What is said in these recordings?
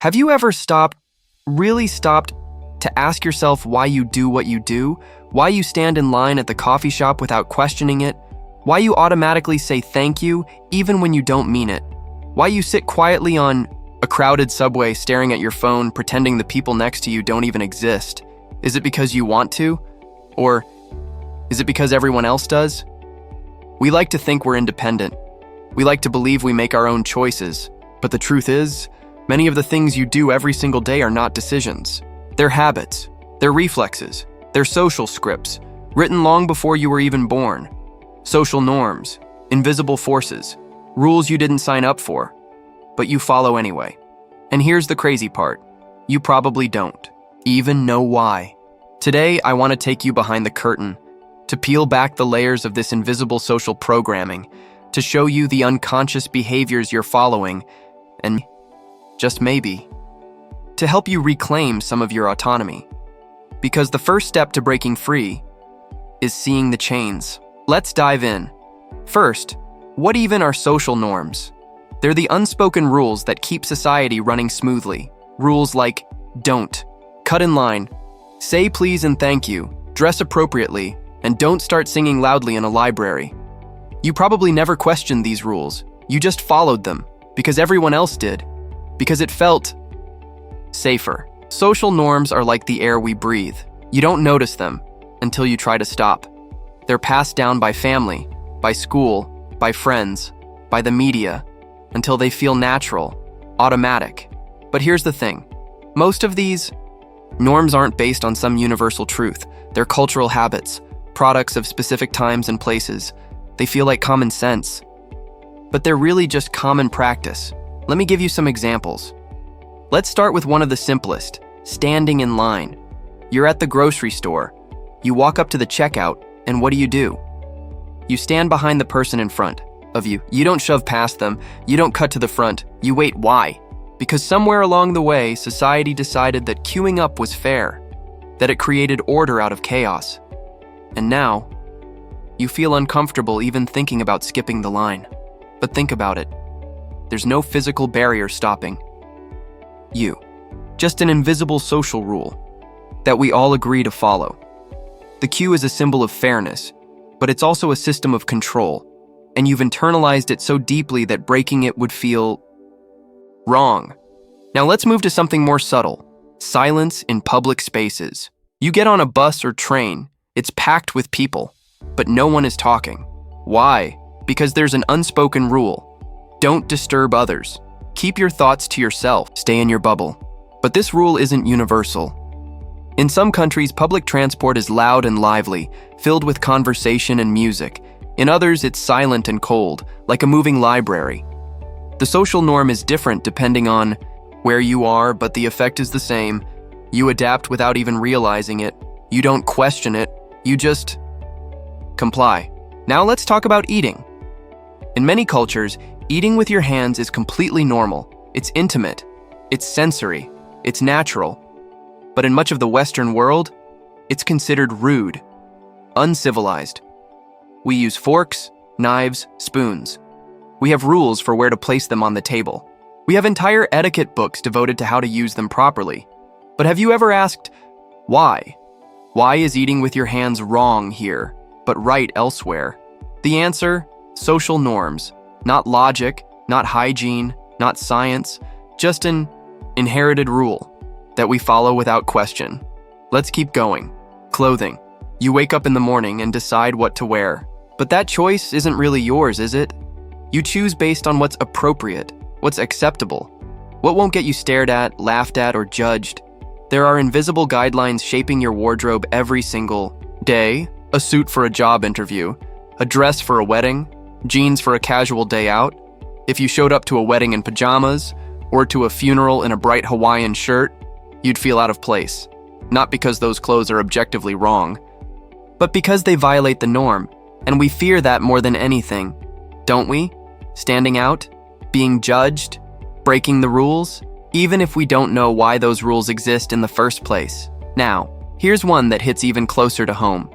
Have you ever really stopped to ask yourself why you do what you do? Why you stand in line at the coffee shop without questioning it? Why you automatically say thank you even when you don't mean it? Why you sit quietly on a crowded subway staring at your phone pretending the people next to you don't even exist? Is it because you want to? Or is it because everyone else does? We like to think we're independent. We like to believe we make our own choices. But the truth is, many of the things you do every single day are not decisions. They're habits, they're reflexes, they're social scripts, written long before you were even born. Social norms, invisible forces, rules you didn't sign up for, but you follow anyway. And here's the crazy part. You probably don't even know why. Today, I want to take you behind the curtain, to peel back the layers of this invisible social programming, to show you the unconscious behaviors you're following, and just maybe, to help you reclaim some of your autonomy. Because the first step to breaking free is seeing the chains. Let's dive in. First, what even are social norms? They're the unspoken rules that keep society running smoothly. Rules like don't, cut in line, say please and thank you, dress appropriately, and don't start singing loudly in a library. You probably never questioned these rules. You just followed them because everyone else did, because it felt safer. Social norms are like the air we breathe. You don't notice them until you try to stop. They're passed down by family, by school, by friends, by the media, until they feel natural, automatic. But here's the thing. Most of these norms aren't based on some universal truth. They're cultural habits, products of specific times and places. They feel like common sense, but they're really just common practice. Let me give you some examples. Let's start with one of the simplest, standing in line. You're at the grocery store. You walk up to the checkout, and what do? You stand behind the person in front of you. You don't shove past them. You don't cut to the front. You wait. Why? Because somewhere along the way, society decided that queuing up was fair, that it created order out of chaos. And now, you feel uncomfortable even thinking about skipping the line. But think about it. There's no physical barrier stopping you. Just an invisible social rule that we all agree to follow. The queue is a symbol of fairness, but it's also a system of control, and you've internalized it so deeply that breaking it would feel wrong. Now let's move to something more subtle. Silence in public spaces. You get on a bus or train, it's packed with people, but no one is talking. Why? Because there's an unspoken rule. Don't disturb others. Keep your thoughts to yourself. Stay in your bubble. But this rule isn't universal. In some countries, public transport is loud and lively, filled with conversation and music. In others, it's silent and cold, like a moving library. The social norm is different depending on where you are, but the effect is the same. You adapt without even realizing it. You don't question it. You just comply. Now let's talk about eating. In many cultures, eating with your hands is completely normal. It's intimate. It's sensory. It's natural. But in much of the Western world, it's considered rude, uncivilized. We use forks, knives, spoons. We have rules for where to place them on the table. We have entire etiquette books devoted to how to use them properly. But have you ever asked, why? Why is eating with your hands wrong here, but right elsewhere? The answer, social norms. Not logic, not hygiene, not science, just an inherited rule that we follow without question. Let's keep going. Clothing. You wake up in the morning and decide what to wear. But that choice isn't really yours, is it? You choose based on what's appropriate, what's acceptable, what won't get you stared at, laughed at, or judged. There are invisible guidelines shaping your wardrobe every single day. A suit for a job interview, a dress for a wedding, jeans for a casual day out. If you showed up to a wedding in pajamas, or to a funeral in a bright Hawaiian shirt, you'd feel out of place. Not because those clothes are objectively wrong, but because they violate the norm, and we fear that more than anything, don't we? Standing out, being judged, breaking the rules, even if we don't know why those rules exist in the first place. Now, here's one that hits even closer to home.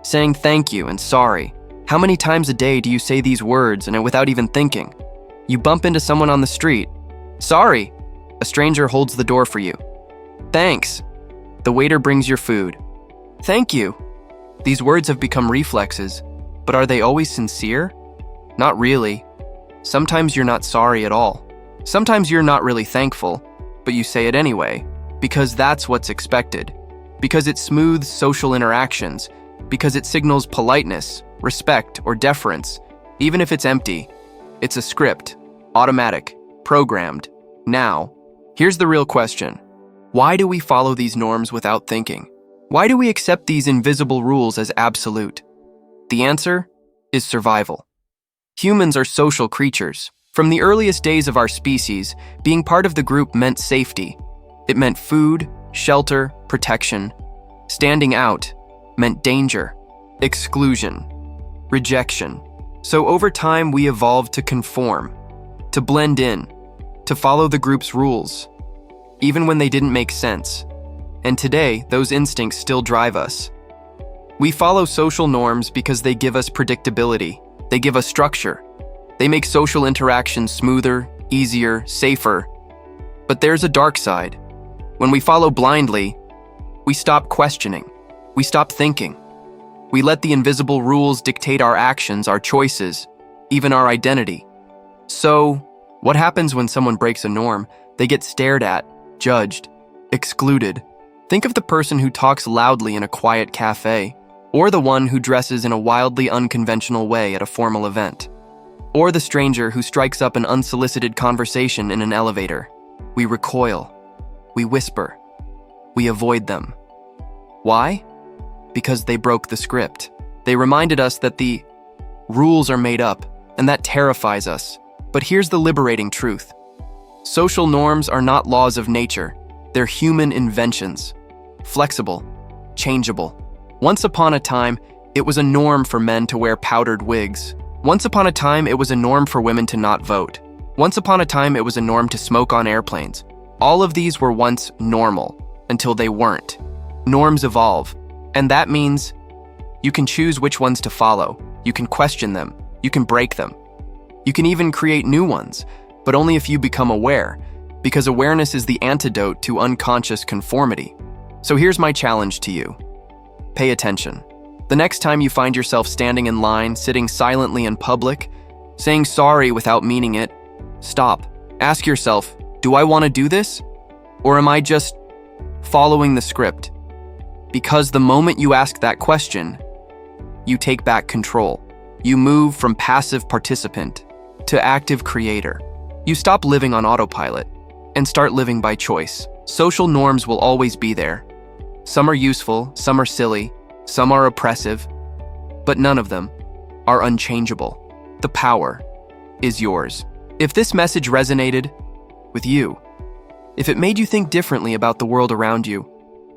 Saying thank you and sorry. How many times a day do you say these words and without even thinking? You bump into someone on the street. Sorry. A stranger holds the door for you. Thanks. The waiter brings your food. Thank you. These words have become reflexes, but are they always sincere? Not really. Sometimes you're not sorry at all. Sometimes you're not really thankful, but you say it anyway, because that's what's expected. Because it smooths social interactions, because it signals politeness, respect, or deference, even if it's empty. It's a script, automatic, programmed. Now, here's the real question. Why do we follow these norms without thinking? Why do we accept these invisible rules as absolute? The answer is survival. Humans are social creatures. From the earliest days of our species, being part of the group meant safety. It meant food, shelter, protection. Standing out meant danger, exclusion, rejection. So over time, we evolved to conform, to blend in, to follow the group's rules, even when they didn't make sense. And today, those instincts still drive us. We follow social norms because they give us predictability. They give us structure. They make social interactions smoother, easier, safer. But there's a dark side. When we follow blindly, we stop questioning. We stop thinking. We let the invisible rules dictate our actions, our choices, even our identity. So, what happens when someone breaks a norm? They get stared at, judged, excluded. Think of the person who talks loudly in a quiet cafe, or the one who dresses in a wildly unconventional way at a formal event, or the stranger who strikes up an unsolicited conversation in an elevator. We recoil. We whisper. We avoid them. Why? Because they broke the script. They reminded us that the rules are made up, and that terrifies us. But here's the liberating truth. Social norms are not laws of nature. They're human inventions. Flexible, changeable. Once upon a time, it was a norm for men to wear powdered wigs. Once upon a time, it was a norm for women to not vote. Once upon a time, it was a norm to smoke on airplanes. All of these were once normal, until they weren't. Norms evolve, and that means you can choose which ones to follow. You can question them. You can break them. You can even create new ones, but only if you become aware, because awareness is the antidote to unconscious conformity. So here's my challenge to you. Pay attention. The next time you find yourself standing in line, sitting silently in public, saying sorry without meaning it, stop. Ask yourself, do I want to do this? Or am I just following the script? Because the moment you ask that question, you take back control. You move from passive participant to active creator. You stop living on autopilot and start living by choice. Social norms will always be there. Some are useful, some are silly, some are oppressive, but none of them are unchangeable. The power is yours. If this message resonated with you, if it made you think differently about the world around you,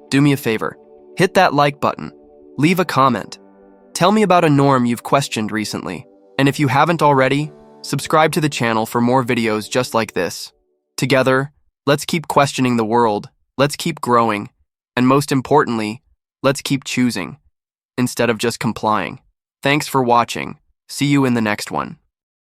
do me a favor. Hit that like button. Leave a comment. Tell me about a norm you've questioned recently. And if you haven't already, subscribe to the channel for more videos just like this. Together, let's keep questioning the world. Let's keep growing. And most importantly, let's keep choosing instead of just complying. Thanks for watching. See you in the next one.